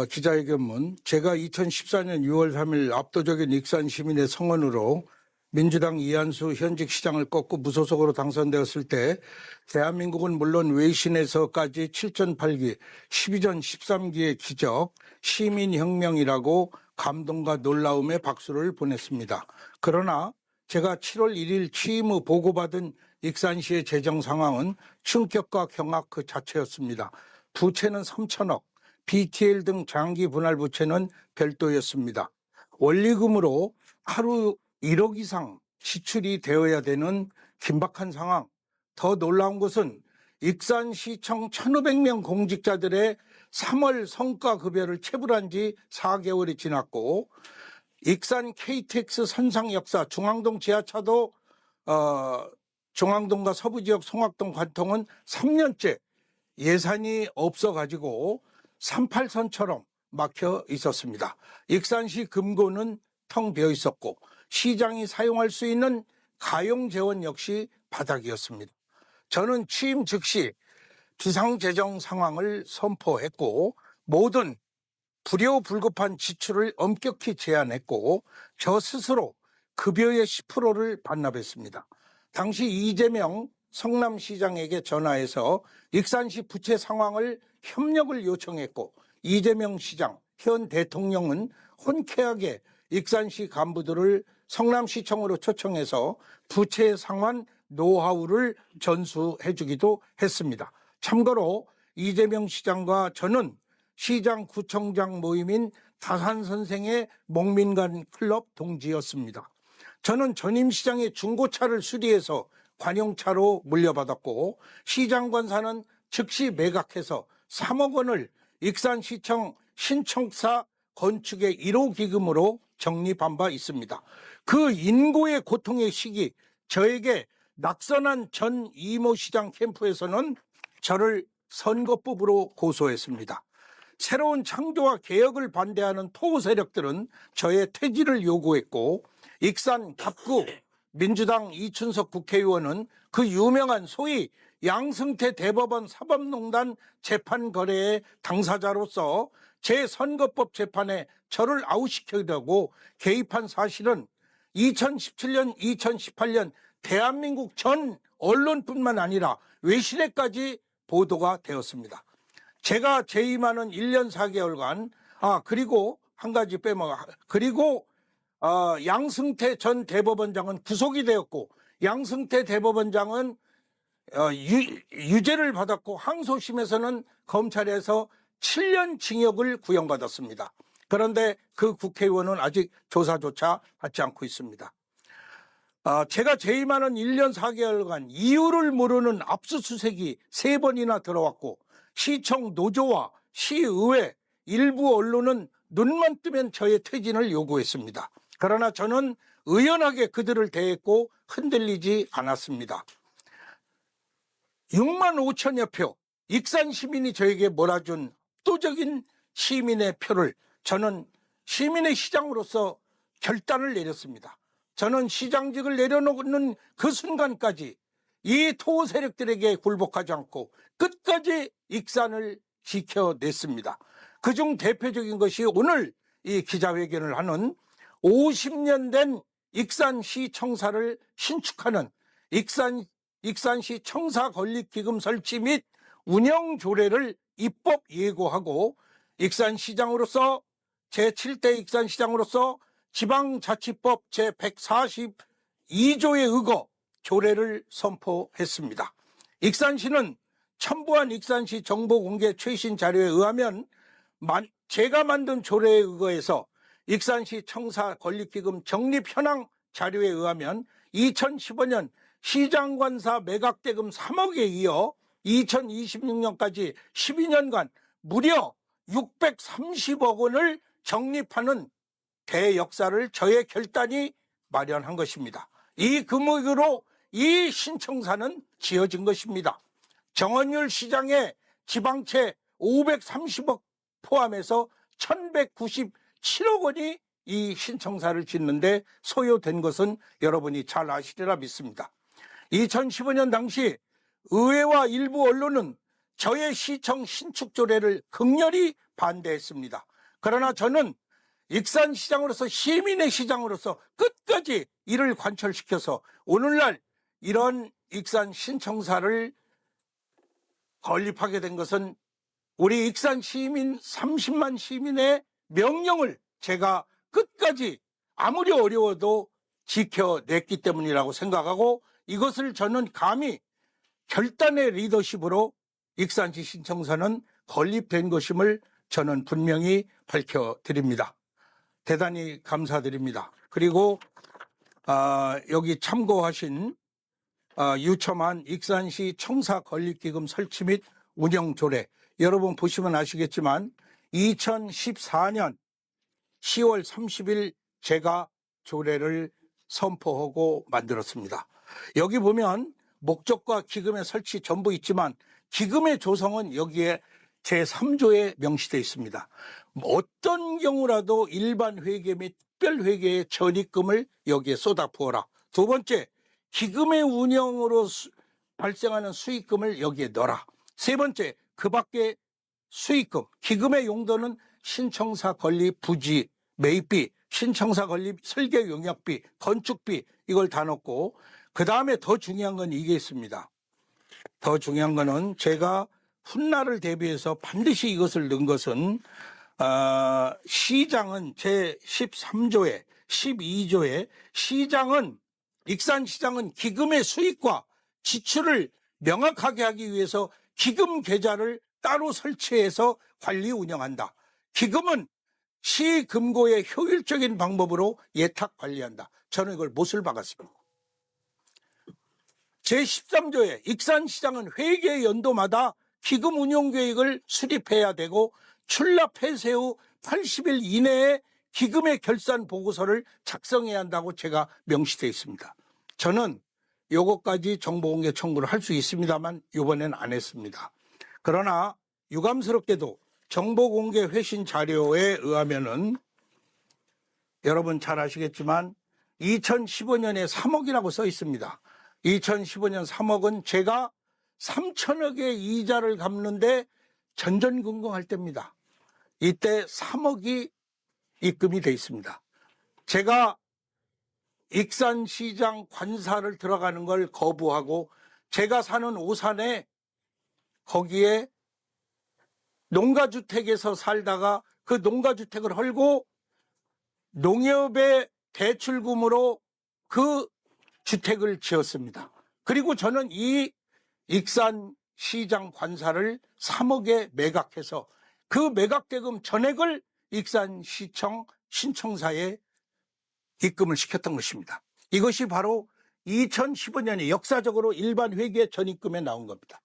기자회견문. 제가 2014년 6월 3일 압도적인 익산 시민의 성원으로 민주당 이한수 현직 시장을 꺾고 무소속으로 당선되었을 때 대한민국은 물론 외신에서까지 7전8기, 12전 13기의 기적, 시민혁명이라고 감동과 놀라움의 박수를 보냈습니다. 그러나 제가 7월 1일 취임 후 보고받은 익산시의 재정 상황은 충격과 경악 그 자체였습니다. 부채는 3천억, BTL 등 장기 분할 부채는 별도였습니다. 원리금으로 하루 1억 이상 지출이 되어야 되는 긴박한 상황. 더 놀라운 것은 익산시청 1,500명 공직자들의 3월 성과급여를 체불한 지 4개월이 지났고, 익산 KTX 선상 역사 중앙동 지하차도 중앙동과 서부지역 송악동 관통은 3년째 예산이 없어가지고 38선처럼 막혀 있었습니다. 익산시 금고는 텅 비어 있었고 시장이 사용할 수 있는 가용재원 역시 바닥이었습니다. 저는 취임 즉시 비상재정 상황을 선포했고 모든 불효불급한 지출을 엄격히 제한했고 저 스스로 급여의 10%를 반납했습니다. 당시 이재명 성남시장에게 전화해서 익산시 부채 상황을 협력을 요청했고 이재명 시장, 현 대통령은 흔쾌하게 익산시 간부들을 성남시청으로 초청해서 부채 상환 노하우를 전수해 주기도 했습니다. 참고로 이재명 시장과 저는 시장 구청장 모임인 다산선생의 목민관 클럽 동지였습니다. 저는 전임 시장의 중고차를 수리해서 관용차로 물려받았고 시장관사는 즉시 매각해서 3억 원을 익산시청 신청사 건축의 1호 기금으로 적립한 바 있습니다. 그 인고의 고통의 시기, 저에게 낙선한 전 이모 시장 캠프에서는 저를 선거법으로 고소했습니다. 새로운 창조와 개혁을 반대하는 토호 세력들은 저의 퇴진을 요구했고 익산 갑구 민주당 이춘석 국회의원은 그 유명한 소위 양승태 대법원 사법농단 재판 거래의 당사자로서 제 선거법 재판에 저를 아웃시키려고 개입한 사실은 2017년, 2018년 대한민국 전 언론뿐만 아니라 외신에까지 보도가 되었습니다. 제가 재임하는 1년 4개월간, 그리고 한 가지 그리고 양승태 전 대법원장은 구속이 되었고, 양승태 대법원장은 유죄를 받았고, 항소심에서는 검찰에서 7년 징역을 구형받았습니다. 그런데 그 국회의원은 아직 조사조차 받지 않고 있습니다. 제가 재임하는 1년 4개월간 이유를 모르는 압수수색이 3번이나 들어왔고 시청 노조와 시의회 일부 언론은 눈만 뜨면 저의 퇴진을 요구했습니다. 그러나 저는 의연하게 그들을 대했고 흔들리지 않았습니다. 6만 5천여 표, 익산 시민이 저에게 몰아준 압도적인 시민의 표를 저는 시민의 시장으로서 결단을 내렸습니다. 저는 시장직을 내려놓는 그 순간까지 이 토호 세력들에게 굴복하지 않고 끝까지 익산을 지켜냈습니다. 그중 대표적인 것이 오늘 이 기자회견을 하는 50년 된 익산시 청사를 신축하는 익산시 청사 건립기금 설치 및 운영 조례를 입법 예고하고 익산시장으로서 제7대 익산시장으로서 지방자치법 제142조에 의거 조례를 선포했습니다. 익산시는 첨부한 익산시 정보공개 최신 자료에 의하면 제가 만든 조례에 의거해서 익산시 청사 건립기금 적립 현황 자료에 의하면 2015년 시장관사 매각대금 3억에 이어 2026년까지 12년간 무려 630억 원을 적립하는 대역사를 저의 결단이 마련한 것입니다. 이 금액으로 이 신청사는 지어진 것입니다. 정원율 시장의 지방채 530억 포함해서 1197억 원이 이 신청사를 짓는데 소요된 것은 여러분이 잘 아시리라 믿습니다. 2015년 당시 의회와 일부 언론은 저의 시청 신축 조례를 극렬히 반대했습니다. 그러나 저는 익산시장으로서, 시민의 시장으로서 끝까지 이를 관철시켜서 오늘날 이런 익산 신청사를 건립하게 된 것은 우리 익산 시민 30만 시민의 명령을 제가 끝까지 아무리 어려워도 지켜냈기 때문이라고 생각하고, 이것을 저는 감히 결단의 리더십으로 익산시 신청사는 건립된 것임을 저는 분명히 밝혀드립니다. 대단히 감사드립니다. 그리고 여기 참고하신 유첨한 익산시 청사 건립기금 설치 및 운영 조례, 여러분 보시면 아시겠지만 2014년 10월 30일 제가 조례를 선포하고 만들었습니다. 여기 보면 목적과 기금의 설치 전부 있지만 기금의 조성은 여기에 제3조에 명시되어 있습니다. 어떤 경우라도 일반 회계 및 특별회계의 전입금을 여기에 쏟아부어라. 두 번째, 기금의 운영으로 발생하는 수익금을 여기에 넣어라. 세 번째, 그 밖에 수익금, 기금의 용도는 신청사 건립 부지 매입비, 신청사 건립 설계 용역비, 건축비, 이걸 다 넣고, 그 다음에 더 중요한 건 이게 있습니다. 더 중요한 거는 제가 훗날을 대비해서 반드시 이것을 넣은 것은 시장은 제13조에 12조에 시장은, 익산시장은 기금의 수익과 지출을 명확하게 하기 위해서 기금 계좌를 따로 설치해서 관리 운영한다. 기금은 시금고의 효율적인 방법으로 예탁 관리한다. 저는 이걸 못을 박았습니다. 제13조에 익산시장은 회계 연도마다 기금 운용 계획을 수립해야 되고 출납 폐쇄 후 80일 이내에 기금의 결산 보고서를 작성해야 한다고 제가 명시되어 있습니다. 저는 요것까지 정보공개 청구를 할 수 있습니다만 이번엔 안 했습니다. 그러나 유감스럽게도 정보공개 회신 자료에 의하면은 여러분 잘 아시겠지만 2015년에 3억이라고 써 있습니다. 2015년 3억은 제가 3천억의 이자를 갚는데 전전긍긍할 때입니다. 이때 3억이 입금이 돼 있습니다. 제가 익산시장 관사를 들어가는 걸 거부하고 제가 사는 오산에 거기에 농가주택에서 살다가 그 농가주택을 헐고 농협의 대출금으로 그 주택을 지었습니다. 그리고 저는 이 익산시장 관사를 3억에 매각해서 그 매각대금 전액을 익산시청 신청사에 입금을 시켰던 것입니다. 이것이 바로 2015년에 역사적으로 일반 회계 전입금에 나온 겁니다.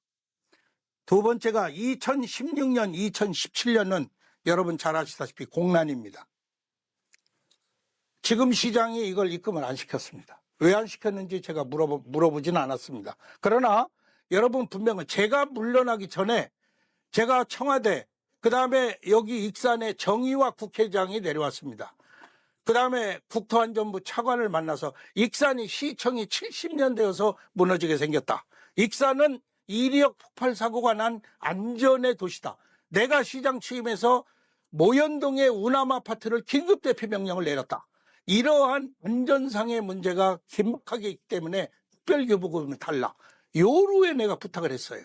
두 번째가 2016년, 2017년은 여러분 잘 아시다시피 공란입니다. 지금 시장이 이걸 입금을 안 시켰습니다. 왜 안 시켰는지 제가 물어보지는 않았습니다. 그러나 여러분 분명히 제가 물러나기 전에 제가 청와대, 그 다음에 여기 익산에 정의와 국회의장이 내려왔습니다. 그 다음에 국토안전부 차관을 만나서 익산이 시청이 70년 되어서 무너지게 생겼다. 익산은 이리역 폭발 사고가 난 안전의 도시다. 내가 시장 취임해서 모현동의 운암 아파트를 긴급 대피 명령을 내렸다. 이러한 안전상의 문제가 긴박하게 있기 때문에 특별교부금을 달라. 요루에 내가 부탁을 했어요.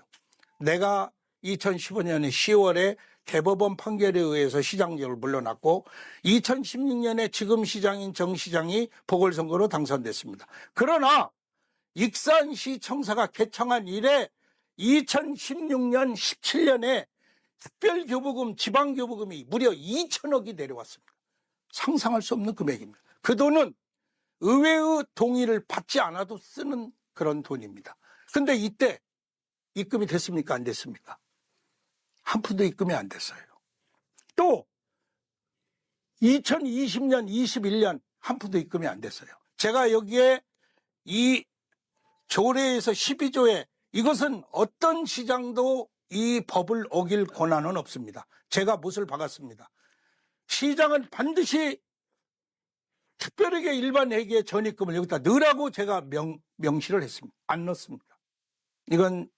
내가 2015년에 10월에 대법원 판결에 의해서 시장직을 물러났고 2016년에 지금 시장인 정 시장이 보궐선거로 당선됐습니다. 그러나 익산시 청사가 개청한 이래 2016년 17년에 특별교부금, 지방교부금이 무려 2천억이 내려왔습니다. 상상할 수 없는 금액입니다. 그 돈은 의회의 동의를 받지 않아도 쓰는 그런 돈입니다. 근데 이때 입금이 됐습니까? 안 됐습니까? 한 푼도 입금이 안 됐어요. 또 2020년, 21년 한 푼도 입금이 안 됐어요. 제가 여기에 이 조례에서 12조에 이것은 어떤 시장도 이 법을 어길 권한은 없습니다. 제가 못을 박았습니다. 시장은 반드시 특별하게 일반 회계의 전입금을 여기다 넣으라고 제가 명시를 했습니다. 안 넣습니다. 이건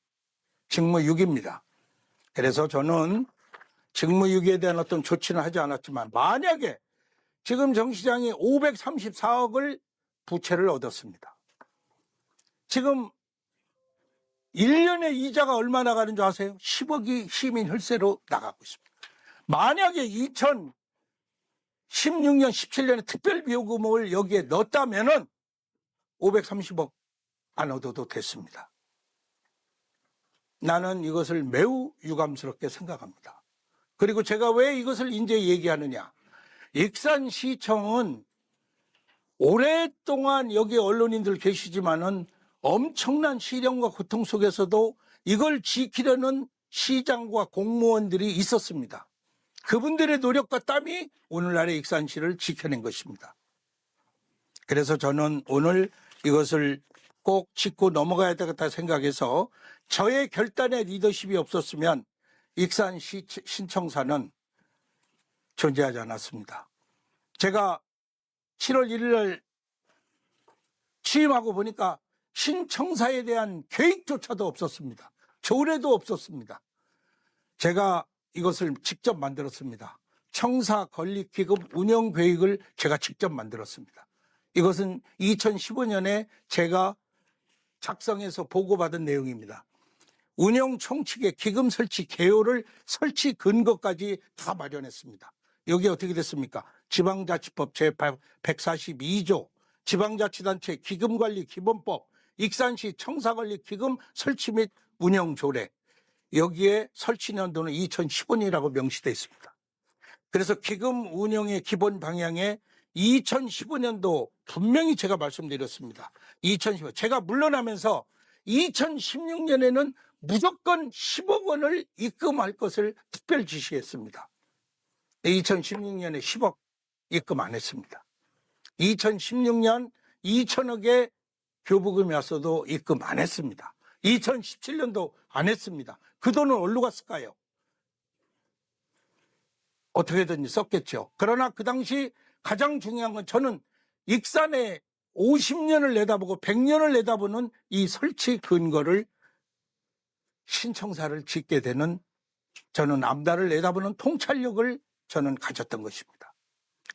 직무유기입니다. 그래서 저는 직무유기에 대한 어떤 조치는 하지 않았지만 만약에 지금 정 시장이 534억을 부채를 얻었습니다. 지금 1년에 이자가 얼마 나가는 줄 아세요? 10억이 시민 혈세로 나가고 있습니다. 만약에 2016년, 17년에 특별비용금을 여기에 넣었다면은 530억 안 얻어도 됐습니다. 나는 이것을 매우 유감스럽게 생각합니다. 그리고 제가 왜 이것을 이제 얘기하느냐. 익산시청은 오랫동안 여기 언론인들 계시지만은 엄청난 시련과 고통 속에서도 이걸 지키려는 시장과 공무원들이 있었습니다. 그분들의 노력과 땀이 오늘날의 익산시를 지켜낸 것입니다. 그래서 저는 오늘 이것을 꼭 짚고 넘어가야 되겠다 생각해서 저의 결단의 리더십이 없었으면 익산시 신청사는 존재하지 않았습니다. 제가 7월 1일 날 취임하고 보니까 신청사에 대한 계획조차도 없었습니다. 조례도 없었습니다. 제가 이것을 직접 만들었습니다. 청사 건립기금 운영 계획을 제가 직접 만들었습니다. 이것은 2015년에 제가 작성해서 보고받은 내용입니다. 운영 총칙의 기금 설치 개요를 설치 근거까지 다 마련했습니다. 여기 어떻게 됐습니까? 지방자치법 제142조, 지방자치단체 기금관리 기본법, 익산시 청사관리 기금 설치 및 운영 조례, 여기에 설치 연도는 2015년이라고 명시되어 있습니다. 그래서 기금 운영의 기본 방향에 2015년도 분명히 제가 말씀드렸습니다. 2015년 제가 물러나면서 2016년에는 무조건 10억 원을 입금할 것을 특별 지시했습니다. 2016년에 10억 입금 안 했습니다. 2016년 2천억의 교부금이 왔어도 입금 안 했습니다. 2017년도 안 했습니다. 그 돈은 어디로 갔을까요? 어떻게든지 썼겠죠. 그러나 그 당시 가장 중요한 건 저는 익산에 50년을 내다보고 100년을 내다보는 이 설치 근거를 신청사를 짓게 되는 저는 앞날을 내다보는 통찰력을 저는 가졌던 것입니다.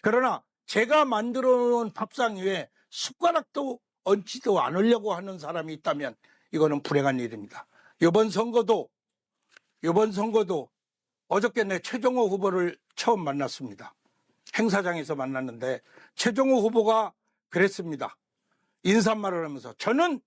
그러나 제가 만들어 놓은 밥상 위에 숟가락도 얹지도 않으려고 하는 사람이 있다면 이거는 불행한 일입니다. 이번 선거도 어저께 내 최종호 후보를 처음 만났습니다. 행사장에서 만났는데 최종호 후보가 그랬습니다. 인사말을 하면서 저는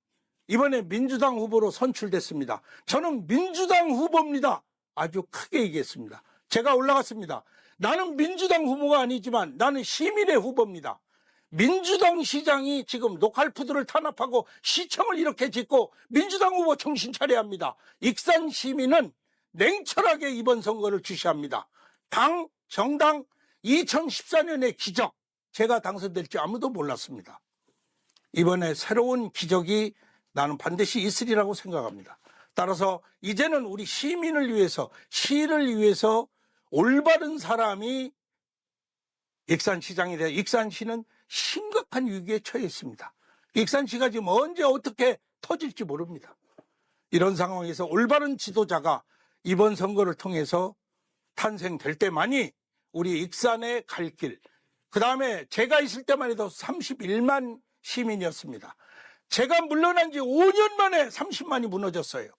이번에 민주당 후보로 선출됐습니다. 저는 민주당 후보입니다. 아주 크게 얘기했습니다. 제가 올라갔습니다. 나는 민주당 후보가 아니지만 나는 시민의 후보입니다. 민주당 시장이 지금 노칼푸드를 탄압하고 시청을 이렇게 짓고 민주당 후보 정신 차려야 합니다. 익산 시민은 냉철하게 이번 선거를 주시합니다. 정당 2014년의 기적, 제가 당선될 줄 아무도 몰랐습니다. 이번에 새로운 기적이 나는 반드시 있으리라고 생각합니다. 따라서 이제는 우리 시민을 위해서, 시를 위해서 올바른 사람이 익산시장이 되어 익산시는 심각한 위기에 처해 있습니다. 익산시가 지금 언제 어떻게 터질지 모릅니다. 이런 상황에서 올바른 지도자가 이번 선거를 통해서 탄생될 때만이 우리 익산의 갈 길, 그 다음에 제가 있을 때만 해도 31만 시민이었습니다. 제가 물러난 지 5년 만에 30만이 무너졌어요.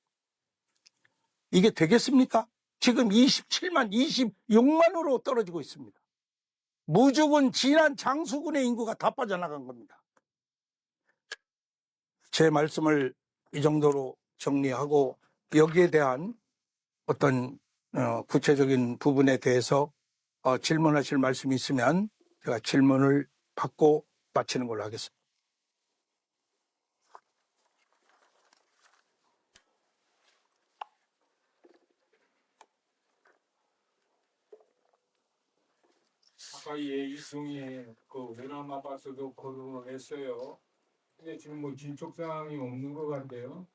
이게 되겠습니까? 지금 27만, 26만으로 떨어지고 있습니다. 무주군, 진안, 장수군의 인구가 다 빠져나간 겁니다. 제 말씀을 이 정도로 정리하고 여기에 대한 어떤 구체적인 부분에 대해서 질문하실 말씀이 있으면 제가 질문을 받고 마치는 걸로 하겠습니다. 아까 이승희 그 외남 아파트도 거론을 했어요. 근데 지금 뭐 진척 사항이 없는 것 같아요.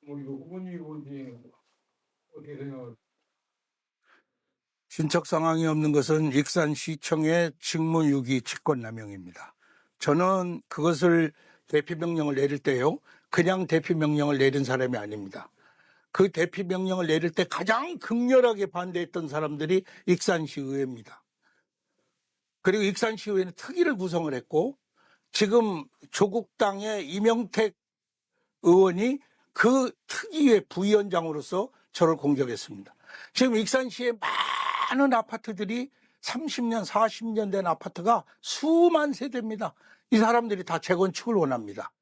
우리 후보님 보기에는 어떻게 생각하세요? 신청 상황이 없는 것은 익산시청의 직무유기 직권남용입니다. 저는 그것을 대피명령을 내릴 때요, 그냥 대피명령을 내린 사람이 아닙니다. 그 대피 명령을 내릴 때 가장 극렬하게 반대했던 사람들이 익산시의회입니다. 그리고 익산시의회는 특위를 구성을 했고 지금 조국당의 이명택 의원이 그 특위의 부위원장으로서 저를 공격했습니다. 지금 익산시에 많은 아파트들이 30년, 40년 된 아파트가 수만 세대입니다. 이 사람들이 다 재건축을 원합니다.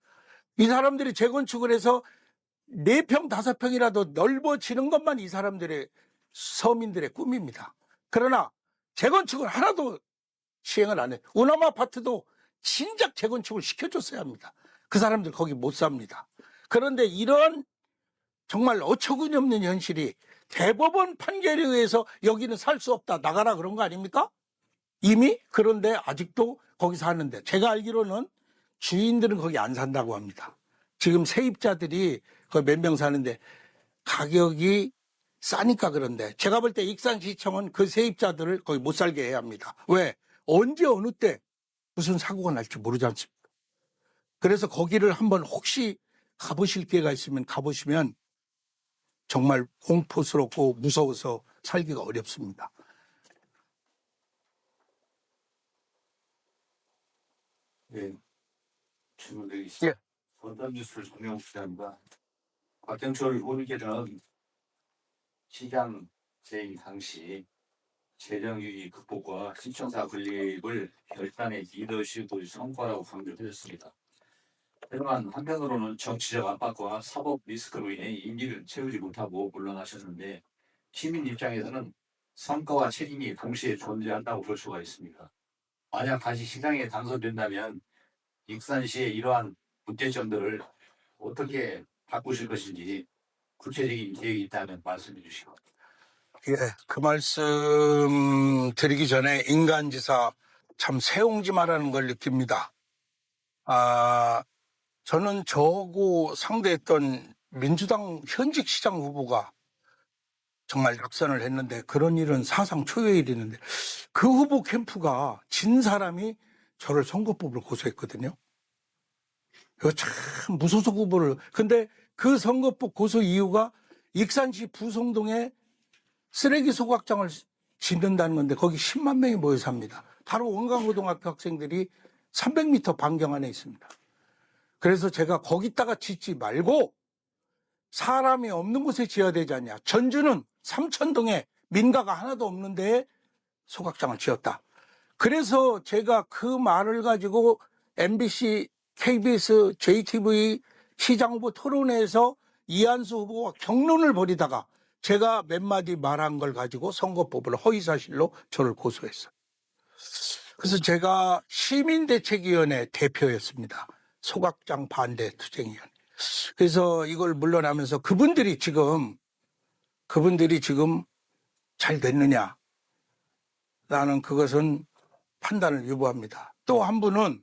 이 사람들이 재건축을 해서 4평, 5평이라도 넓어지는 것만 이 사람들의 서민들의 꿈입니다. 그러나 재건축을 하나도 시행을 안 해요. 운암 아파트도 진작 재건축을 시켜줬어야 합니다. 그 사람들 거기 못 삽니다. 그런데 이런 정말 어처구니 없는 현실이 대법원 판결에 의해서 여기는 살 수 없다, 나가라 그런 거 아닙니까? 이미. 그런데 아직도 거기 사는데 제가 알기로는 주인들은 거기 안 산다고 합니다. 지금 세입자들이 거기 몇 명 사는데 가격이 싸니까. 그런데 제가 볼 때 익산시청은 그 세입자들을 거기 못 살게 해야 합니다. 왜? 언제 어느 때 무슨 사고가 날지 모르지 않습니까? 그래서 거기를 한번 혹시 가보실 기회가 있으면 가보시면 정말 공포스럽고 무서워서 살기가 어렵습니다. 네, 질문 드리겠습니다. 예. 어떤 뉴스를 정명수사입니다. 곽경철 의원께서는 시장 재임 당시 재정위기 극복과 시청사 건립을 결단의 리더십의 성과라고 강조드렸습니다. 하지만 한편으로는 정치적 압박과 사법 리스크로 인해 임기를 채우지 못하고 물러나셨는데 시민 입장에서는 성과와 책임이 동시에 존재한다고 볼 수가 있습니다. 만약 다시 시장에 당선된다면 익산시의 이러한 문제점들을 어떻게 바꾸실 것인지 구체적인 계획이 있다면 말씀해 주시고. 예, 그 말씀 드리기 전에 인간지사 참 세옹지마라는 걸 느낍니다. 저는 저하고 상대했던 민주당 현직 시장 후보가 정말 낙선을 했는데 그런 일은 사상 초유의 일이는데 그 후보 캠프가 진 사람이 저를 선거법으로 고소했거든요. 이거 참 무소속 후보를. 근데 그 선거법 고소 이유가 익산시 부송동에 쓰레기 소각장을 짓는다는 건데 거기 10만 명이 모여 삽니다. 바로 원광고등학교 학생들이 300m 반경 안에 있습니다. 그래서 제가 거기다가 짓지 말고 사람이 없는 곳에 지어야 되지 않냐. 전주는 삼천동에 민가가 하나도 없는 데에 소각장을 지었다. 그래서 제가 그 말을 가지고 MBC, KBS, JTV 시장 후보 토론회에서 이한수 후보와 경론을 벌이다가 제가 몇 마디 말한 걸 가지고 선거법을 허위사실로 저를 고소했어요. 그래서 제가 시민대책위원회 대표였습니다. 소각장 반대 투쟁위원회. 그래서 이걸 물러나면서 그분들이 지금 잘 됐느냐? 나는 그것은 판단을 유보합니다. 또 한 분은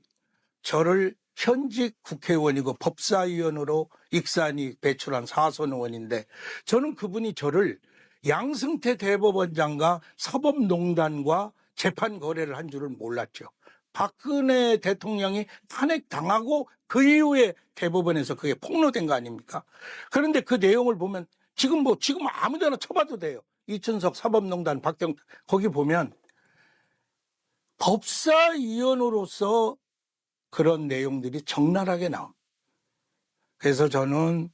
저를 현직 국회의원이고 법사위원으로 익산이 배출한 사선 의원인데 저는 그분이 저를 양승태 대법원장과 사법농단과 재판 거래를 한 줄은 몰랐죠. 박근혜 대통령이 탄핵당하고 그 이후에 대법원에서 그게 폭로된 거 아닙니까? 그런데 그 내용을 보면 지금 아무데나 쳐봐도 돼요. 이춘석 사법농단 박경 거기 보면 법사위원으로서 그런 내용들이 적나라하게 나옵니다. 그래서 저는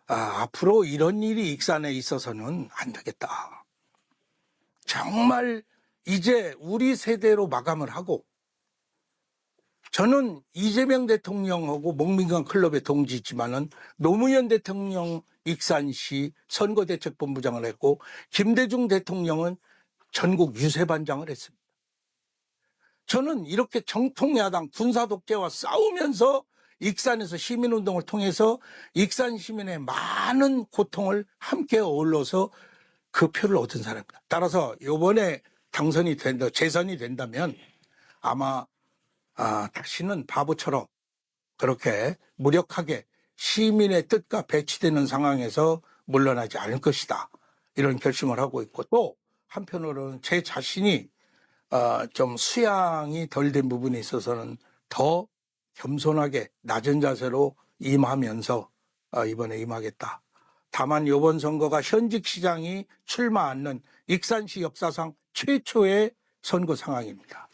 앞으로 이런 일이 익산에 있어서는 안 되겠다. 정말 이제 우리 세대로 마감을 하고 저는 이재명 대통령하고 목민관 클럽의 동지지만은 노무현 대통령 익산시 선거대책본부장을 했고 김대중 대통령은 전국 유세반장을 했습니다. 저는 이렇게 정통야당 군사독재와 싸우면서 익산에서 시민운동을 통해서 익산 시민의 많은 고통을 함께 어울러서 그 표를 얻은 사람입니다. 따라서 이번에 재선이 된다면 아마 다시는 바보처럼 그렇게 무력하게 시민의 뜻과 배치되는 상황에서 물러나지 않을 것이다. 이런 결심을 하고 있고 또 한편으로는 제 자신이 좀 수양이 덜 된 부분에 있어서는 더 겸손하게 낮은 자세로 임하면서 이번에 임하겠다. 다만 이번 선거가 현직 시장이 출마 않는 익산시 역사상 최초의 선거 상황입니다.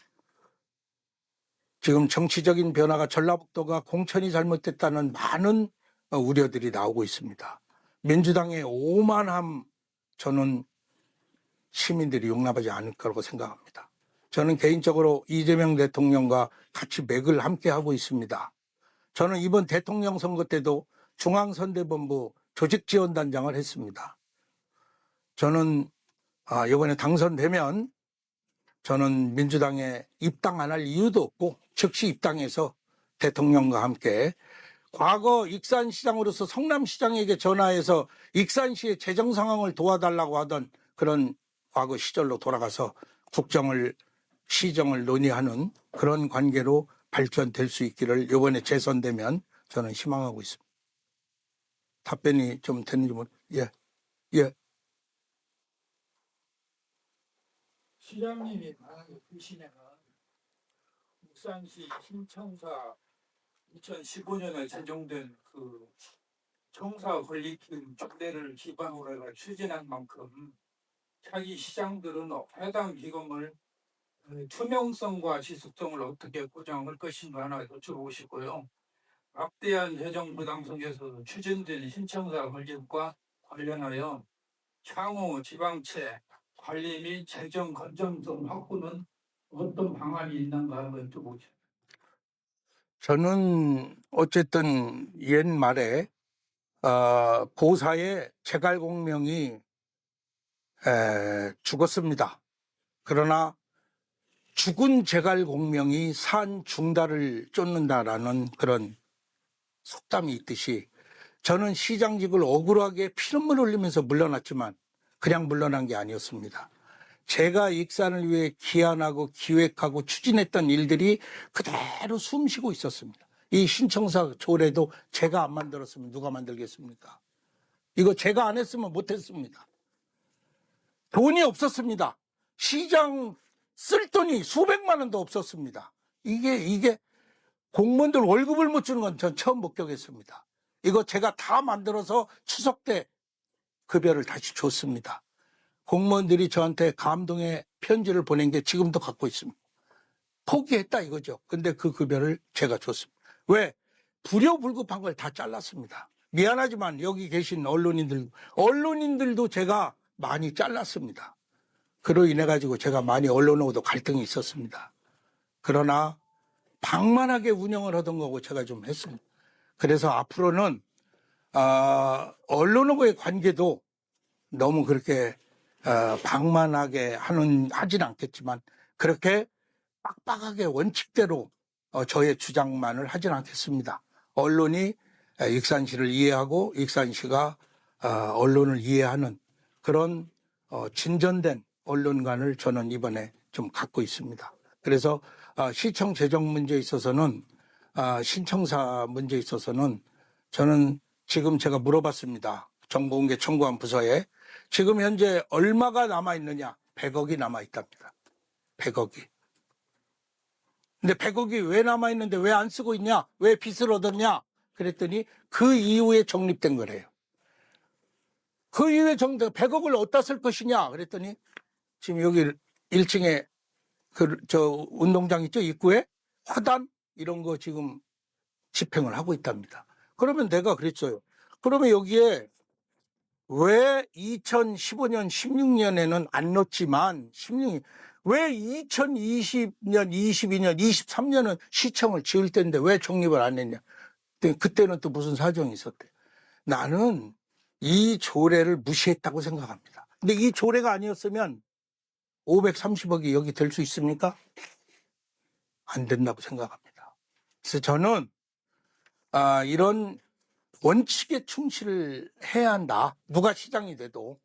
지금 정치적인 변화가 전라북도가 공천이 잘못됐다는 많은 우려들이 나오고 있습니다. 민주당의 오만함 저는 시민들이 용납하지 않을 거라고 생각합니다. 저는 개인적으로 이재명 대통령과 같이 맥을 함께 하고 있습니다. 저는 이번 대통령 선거 때도 중앙선대본부 조직지원단장을 했습니다. 저는 이번에 당선되면 저는 민주당에 입당 안 할 이유도 없고 즉시 입당해서 대통령과 함께 과거 익산시장으로서 성남시장에게 전화해서 익산시의 재정 상황을 도와달라고 하던 그런 과거 시절로 돌아가서 국정을 시정을 논의하는 그런 관계로 발전될 수 있기를 이번에 재선되면 저는 희망하고 있습니다. 답변이 좀 됐는지 예. 시장님이 만약에 되시면은 익산시 신청사 2015년에 제정된 그 청사 권리금 조례를 기반으로 해서 추진한 만큼 자기 시장들은 해당 기금을 투명성과 지속성을 어떻게 보장할 것인가 하나 여쭤보고 싶고요. 막대한 재정 부담 속에서 추진된 신청사 권리금과 관련하여 향후 지방채 관리 및 재정 건전성 확보는 어떤 방안이 있는가 한번 여쭤보죠. 저는 어쨌든 옛말에 고사의 제갈공명이 죽었습니다. 그러나 죽은 제갈공명이 산 중달을 쫓는다라는 그런 속담이 있듯이 저는 시장직을 억울하게 피눈물 흘리면서 물러났지만 그냥 물러난 게 아니었습니다. 제가 익산을 위해 기한하고 기획하고 추진했던 일들이 그대로 숨쉬고 있었습니다. 이 신청사 조례도 제가 안 만들었으면 누가 만들겠습니까? 이거 제가 안 했으면 못했습니다. 돈이 없었습니다. 시장 쓸 돈이 수백만 원도 없었습니다. 이게 공무원들 월급을 못 주는 건 전 처음 목격했습니다. 이거 제가 다 만들어서 추석 때 급여를 다시 줬습니다. 공무원들이 저한테 감동의 편지를 보낸 게 지금도 갖고 있습니다. 포기했다 이거죠. 근데 그 급여를 제가 줬습니다. 왜? 불효불급한 걸 다 잘랐습니다. 미안하지만 여기 계신 언론인들도 제가 많이 잘랐습니다. 그로 인해 가지고 제가 많이 언론하고도 갈등이 있었습니다. 그러나 방만하게 운영을 하던 거고 제가 좀 했습니다. 그래서 앞으로는 언론하고의 관계도 너무 그렇게 방만하게 하진 않겠지만 그렇게 빡빡하게 원칙대로 저의 주장만을 하진 않겠습니다. 언론이 익산시를 이해하고 익산시가 언론을 이해하는 그런 진전된 언론관을 저는 이번에 좀 갖고 있습니다. 그래서 시청 재정 문제에 있어서는 신청사 문제에 있어서는 저는 지금 제가 물어봤습니다. 정보공개 청구한 부서에 지금 현재 얼마가 남아있느냐? 100억이 남아있답니다. 100억이. 근데 100억이 왜 남아있는데 왜 안 쓰고 있냐? 왜 빚을 얻었냐? 그랬더니 그 이후에 적립된 거래요. 그 이후에 100억을 어디다 쓸 것이냐? 그랬더니 지금 여기 1층에 저 운동장 있죠? 입구에 화단 이런 거 지금 집행을 하고 있답니다. 그러면 내가 그랬어요. 그러면 여기에 왜 2015년, 16년에는 안 넣었지만, 왜 2020년, 22년, 23년은 시청을 지을 때인데 왜 적립을 안 했냐? 그때는 또 무슨 사정이 있었대. 나는 이 조례를 무시했다고 생각합니다. 근데 이 조례가 아니었으면 530억이 여기 될 수 있습니까? 안 된다고 생각합니다. 그래서 저는 이런 원칙에 충실을 해야 한다. 누가 시장이 돼도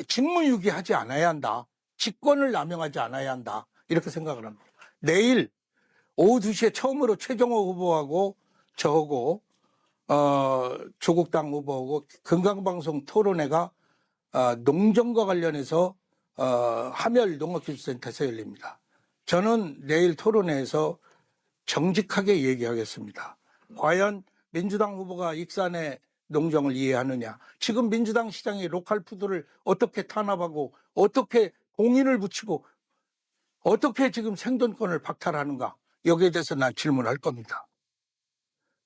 직무유기하지 않아야 한다. 직권을 남용하지 않아야 한다. 이렇게 생각을 합니다. 내일 오후 2시에 처음으로 최종호 후보하고 저하고 조국당 후보하고 건강방송 토론회가 농정과 관련해서 함열 농업기술센터에서 열립니다. 저는 내일 토론회에서 정직하게 얘기하겠습니다. 과연 민주당 후보가 익산에 농정을 이해하느냐. 지금 민주당 시장이 로컬 푸드를 어떻게 탄압하고 어떻게 공인을 붙이고 어떻게 지금 생존권을 박탈하는가. 여기에 대해서 난 질문할 겁니다.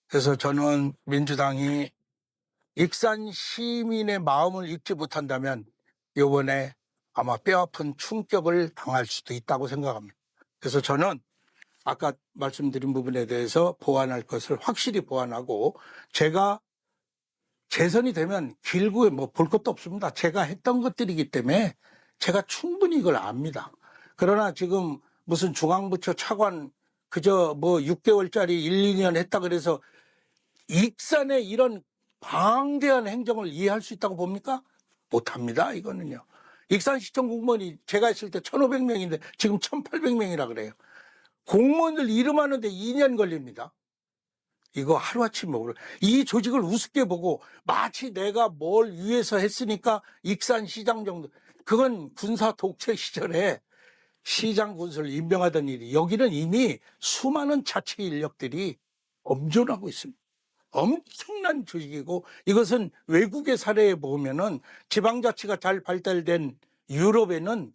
그래서 저는 민주당이 익산 시민의 마음을 읽지 못한다면 이번에 아마 뼈아픈 충격을 당할 수도 있다고 생각합니다. 그래서 저는 아까 말씀드린 부분에 대해서 보완할 것을 확실히 보완하고, 제가 재선이 되면 길고에 뭐 볼 것도 없습니다. 제가 했던 것들이기 때문에 제가 충분히 이걸 압니다. 그러나 지금 무슨 중앙부처 차관 그저 뭐 6개월짜리 1, 2년 했다 그래서 익산의 이런 방대한 행정을 이해할 수 있다고 봅니까? 못합니다. 이거는요. 익산시청 공무원이 제가 있을 때 1,500명인데 지금 1,800명이라 그래요. 공무원들 이름 하는데 2년 걸립니다. 이거 하루아침에 모르. 이 조직을 우습게 보고 마치 내가 뭘 위해서 했으니까 익산시장 정도. 그건 군사 독재 시절에 시장 군수를 임명하던 일이, 여기는 이미 수많은 자치 인력들이 엄존하고 있습니다. 엄청난 조직이고, 이것은 외국의 사례에 보면은 지방자치가 잘 발달된 유럽에는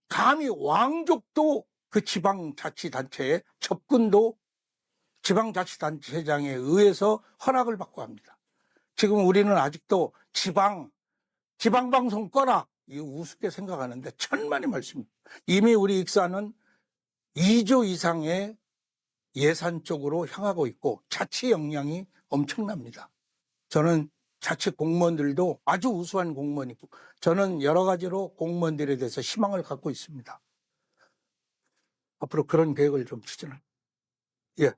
감히 왕족도 그 지방자치단체에 접근도 지방자치단체장에 의해서 허락을 받고 합니다. 지금 우리는 아직도 지방방송 꺼라, 이 우습게 생각하는데 천만의 말씀입니다. 이미 우리 익산은 2조 이상의 예산 쪽으로 향하고 있고 자치 역량이 엄청납니다. 저는 자치 공무원들도 아주 우수한 공무원이고, 저는 여러 가지로 공무원들에 대해서 희망을 갖고 있습니다. 앞으로 그런 계획을 좀 추진할. 예.